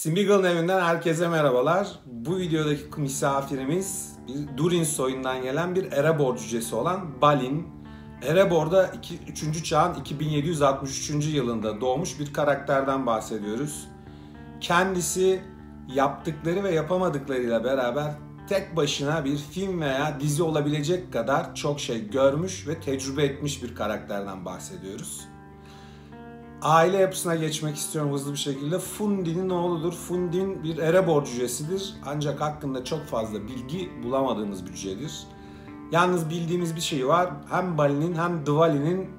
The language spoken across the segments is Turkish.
Smeagol'un evinden herkese merhabalar. Bu videodaki misafirimiz Durin soyundan gelen bir Erebor cücesi olan Balin. Erebor'da 3. çağın 2763. yılında doğmuş bir karakterden bahsediyoruz. Kendisi yaptıkları ve yapamadıklarıyla beraber tek başına bir film veya dizi olabilecek kadar çok şey görmüş ve tecrübe etmiş bir karakterden bahsediyoruz. Aile yapısına geçmek istiyorum hızlı bir şekilde. Fundin'in oğludur. Fundin bir Erebor cücesidir. Ancak hakkında çok fazla bilgi bulamadığımız bir cücedir. Yalnız bildiğimiz bir şey var. Hem Balin'in hem Dwali'nin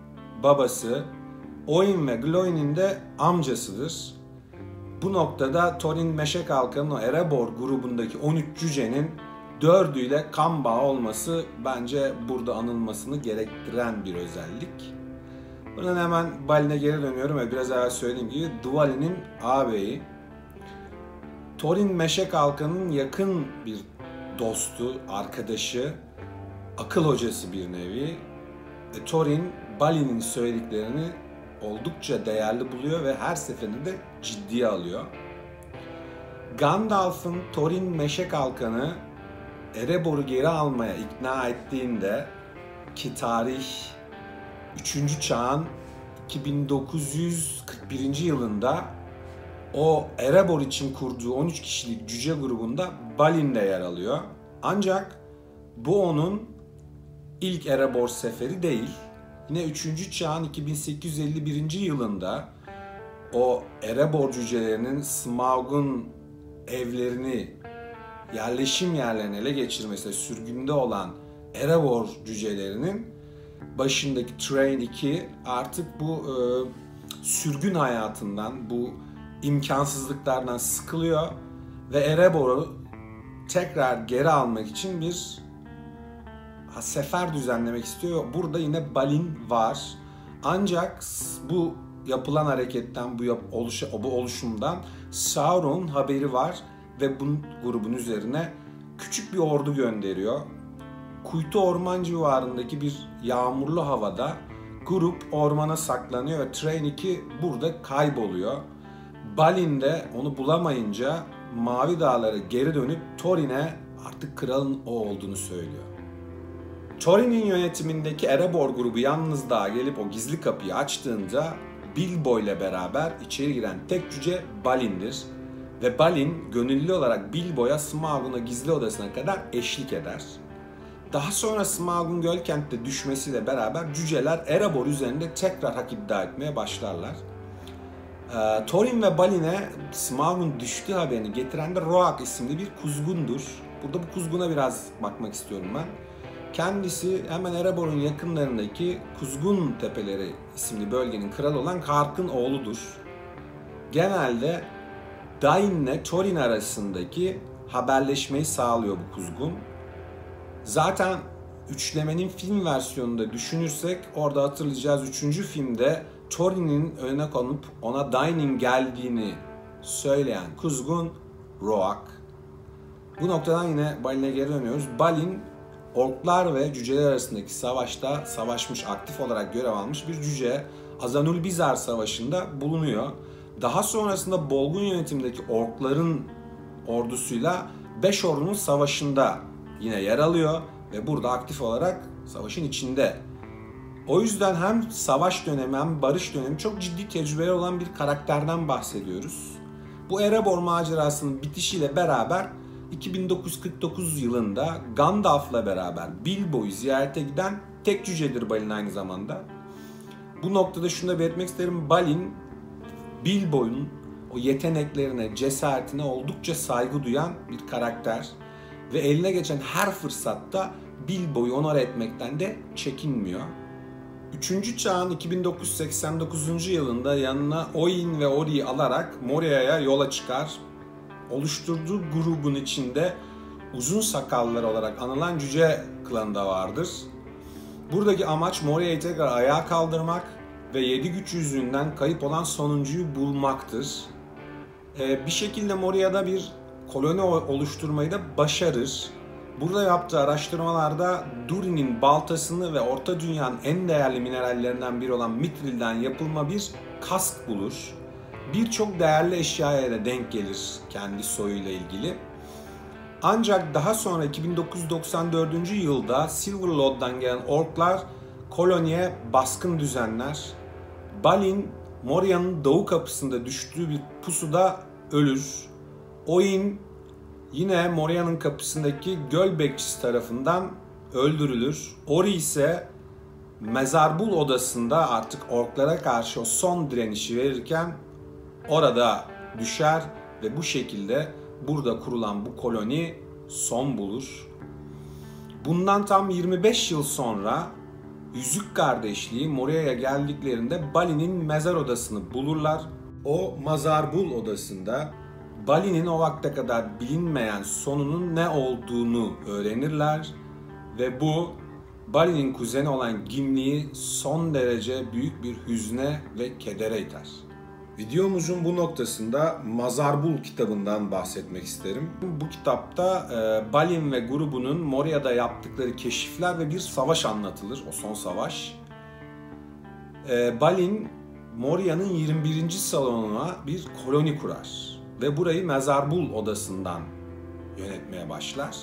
babası. Oin ve Glóin'in de amcasıdır. Bu noktada Thorin Meşe Kalkan'ın o Erebor grubundaki 13 cücenin 4'üyle kan bağı olması bence burada anılmasını gerektiren bir özellik. Buradan hemen Balin'e geri dönüyorum ve biraz evvel söylediğim gibi Dwali'nin ağabeyi. Thorin Meşe Kalkan'ın yakın bir dostu, arkadaşı, akıl hocası bir nevi. Thorin, Balin'in söylediklerini oldukça değerli buluyor ve her seferinde ciddiye alıyor. Gandalf'ın Thorin Meşe Kalkan'ı Erebor'u geri almaya ikna ettiğinde ki tarih 3. çağın 2941. yılında o Erebor için kurduğu 13 kişilik cüce grubunda Balin de yer alıyor. Ancak bu onun ilk Erebor seferi değil. Yine 3. çağın 2851. yılında o Erebor cücelerinin Smaug'un evlerini, yerleşim yerlerini ele geçirmesi, sürgünde olan Erebor cücelerinin başındaki Train 2 artık bu sürgün hayatından, bu imkansızlıklardan sıkılıyor ve Erebor'u tekrar geri almak için bir sefer düzenlemek istiyor. Burada yine Balin var. Ancak bu yapılan hareketten, bu oluşumdan Sauron'un haberi var ve bu grubun üzerine küçük bir ordu gönderiyor. Kuytu Orman civarındaki bir yağmurlu havada grup ormana saklanıyor ve Train 2 burada kayboluyor. Balin de onu bulamayınca Mavi Dağlara geri dönüp Thorin'e artık kralın o olduğunu söylüyor. Thorin'in yönetimindeki Erebor grubu yalnız dağa gelip o gizli kapıyı açtığında Bilbo ile beraber içeri giren tek cüce Balin'dir. Ve Balin gönüllü olarak Bilbo'ya Smaug'un gizli odasına kadar eşlik eder. Daha sonra Smaug'un Gölkent'te düşmesiyle beraber cüceler Erebor üzerinde tekrar hak iddia etmeye başlarlar. Thorin ve Balin'e Smaug'un düştüğü haberini getiren de Roak isimli bir kuzgundur. Burada bu kuzguna biraz bakmak istiyorum ben. Kendisi hemen Erebor'un yakınlarındaki Kuzgun Tepeleri isimli bölgenin kralı olan Kark'ın oğludur. Genelde Dain'le Thorin arasındaki haberleşmeyi sağlıyor bu kuzgun. Zaten üçlemenin film versiyonunda düşünürsek orada hatırlayacağız 3. filmde Thorin'in önüne konup ona Dain'in geldiğini söyleyen kuzgun Roak. Bu noktadan yine Balin'e geri dönüyoruz. Balin orklar ve cüceler arasındaki savaşta savaşmış, aktif olarak görev almış bir cüce. Azanul-Bizar Savaşı'nda bulunuyor. Daha sonrasında Bolgun yönetimindeki orkların ordusuyla Beşor'un savaşında yine yer alıyor ve burada aktif olarak savaşın içinde. O yüzden hem savaş dönemi hem barış dönemi çok ciddi tecrübeleri olan bir karakterden bahsediyoruz. Bu Erebor macerasının bitişiyle beraber 2949 yılında Gandalf'la beraber Bilbo'yu ziyarete giden tek cücedir Balin aynı zamanda. Bu noktada şunu da belirtmek isterim. Balin, Bilbo'nun o yeteneklerine, cesaretine oldukça saygı duyan bir karakter. Ve eline geçen her fırsatta Bilbo'yu onore etmekten de çekinmiyor. 3. çağın 2989. yılında yanına Oin ve Ori'yi alarak Moria'ya yola çıkar. Oluşturduğu grubun içinde uzun sakallar olarak anılan cüce klanı da vardır. Buradaki amaç Moria'yı tekrar ayağa kaldırmak ve 7 güç yüzüğünden kayıp olan sonuncuyu bulmaktır. Bir şekilde Moria'da bir koloni oluşturmayı da başarır. Burada yaptığı araştırmalarda Durin'in baltasını ve Orta Dünya'nın en değerli minerallerinden biri olan Mithril'den yapılma bir kask bulur. birçok değerli eşyaya da denk gelir kendi soyuyla ilgili. Ancak daha sonra 2994. yılda Silverlord'dan gelen orklar koloniye baskın düzenler. Balin, Moria'nın doğu kapısında düştüğü bir pusuda ölür. Oin yine Moria'nın kapısındaki göl bekçisi tarafından öldürülür. Ori ise Mezarbul odasında artık orklara karşı o son direnişi verirken orada düşer ve bu şekilde burada kurulan bu koloni son bulur. Bundan tam 25 yıl sonra Yüzük Kardeşliği Moria'ya geldiklerinde Balin'in mezar odasını bulurlar. O Mazarbul odasında Balin'in o vakte kadar bilinmeyen sonunun ne olduğunu öğrenirler ve bu Balin'in kuzeni olan Gimli'yi son derece büyük bir hüzne ve kedere iter. Videomuzun bu noktasında Mazarbul kitabından bahsetmek isterim. Bu kitapta Balin ve grubunun Moria'da yaptıkları keşifler ve bir savaş anlatılır, o son savaş. Balin, Moria'nın 21. salonuna bir koloni kurar ve burayı Mezarbul odasından yönetmeye başlar.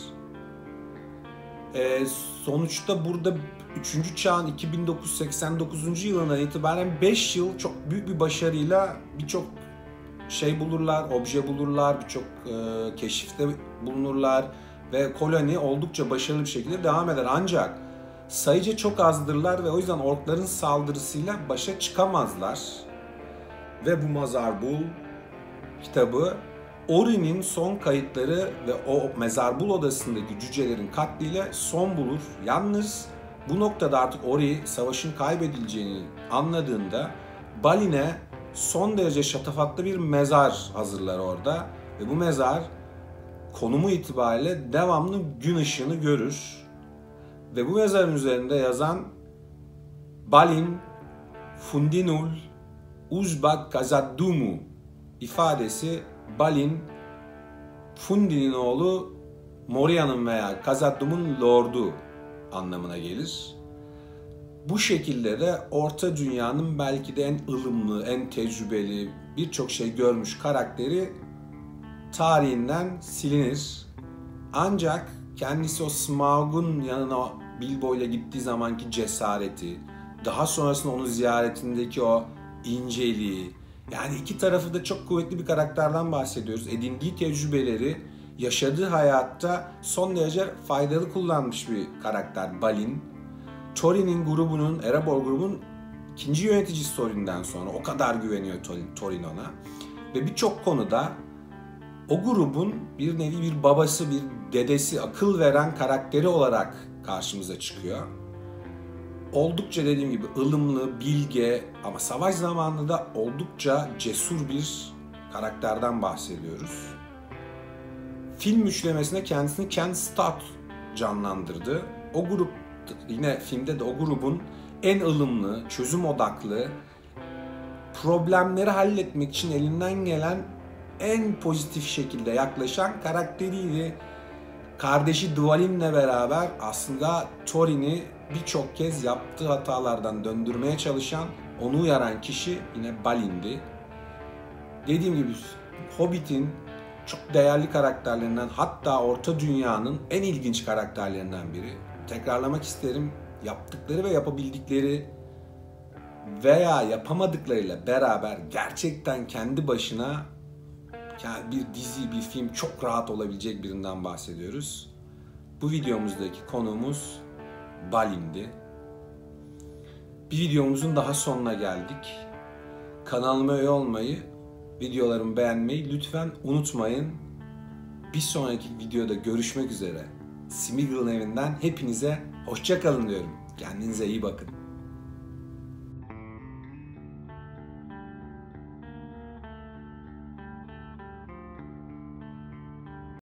Sonuçta burada 3. çağın 2989. yılından itibaren 5 yıl çok büyük bir başarıyla birçok şey bulurlar, obje bulurlar, birçok keşifte bulunurlar ve koloni oldukça başarılı bir şekilde devam eder. Ancak sayıca çok azdırlar ve o yüzden orkların saldırısıyla başa çıkamazlar. Ve bu Mazarbul kitabı Ori'nin son kayıtları ve o Mezarbul odasındaki cücelerin katliyle son bulur. Yalnız bu noktada artık Ori savaşın kaybedileceğini anladığında Balin'e son derece şatafatlı bir mezar hazırlar orada. Ve bu mezar konumu itibariyle devamlı gün ışığını görür. Ve bu mezarın üzerinde yazan Balin Fundinul Uzbak Kazaddumu ifadesi Balin, Fundi'nin oğlu Moria'nın veya Kazadum'un lordu anlamına gelir. Bu şekilde de Orta Dünya'nın belki de en ılımlı, en tecrübeli, birçok şey görmüş karakteri tarihinden silinir. Ancak kendisi o Smaug'un yanına Bilbo ile gittiği zamanki cesareti, daha sonrasında onun ziyaretindeki o inceliği, yani iki tarafı da çok kuvvetli bir karakterden bahsediyoruz. Edindiği tecrübeleri, yaşadığı hayatta son derece faydalı kullanmış bir karakter Balin. Thorin'in grubunun, Erebor grubunun ikinci yöneticisi Thorin'den sonra o kadar güveniyor Thorin ona. Ve birçok konuda o grubun bir nevi bir babası, bir dedesi, akıl veren karakteri olarak karşımıza çıkıyor. Oldukça dediğim gibi ılımlı, bilge ama savaş zamanında da oldukça cesur bir karakterden bahsediyoruz. Film üçlemesinde kendisini Ken Stout canlandırdı. O grup, yine filmde de o grubun en ılımlı, çözüm odaklı, problemleri halletmek için elinden gelen en pozitif şekilde yaklaşan karakteriydi. Kardeşi Dwalin'le beraber aslında Thorin'i birçok kez yaptığı hatalardan döndürmeye çalışan, onu uyaran kişi yine Balin'di. Dediğim gibi Hobbit'in çok değerli karakterlerinden, hatta Orta Dünya'nın en ilginç karakterlerinden biri. Tekrarlamak isterim, yaptıkları ve yapabildikleri veya yapamadıklarıyla beraber gerçekten kendi başına bir dizi, bir film çok rahat olabilecek birinden bahsediyoruz. Bu videomuzdaki konuğumuz Balin'di. Bir videomuzun daha sonuna geldik. Kanalıma üye olmayı, videolarımı beğenmeyi lütfen unutmayın. Bir sonraki videoda görüşmek üzere. Smeagol'un evinden hepinize hoşça kalın diyorum. Kendinize iyi bakın.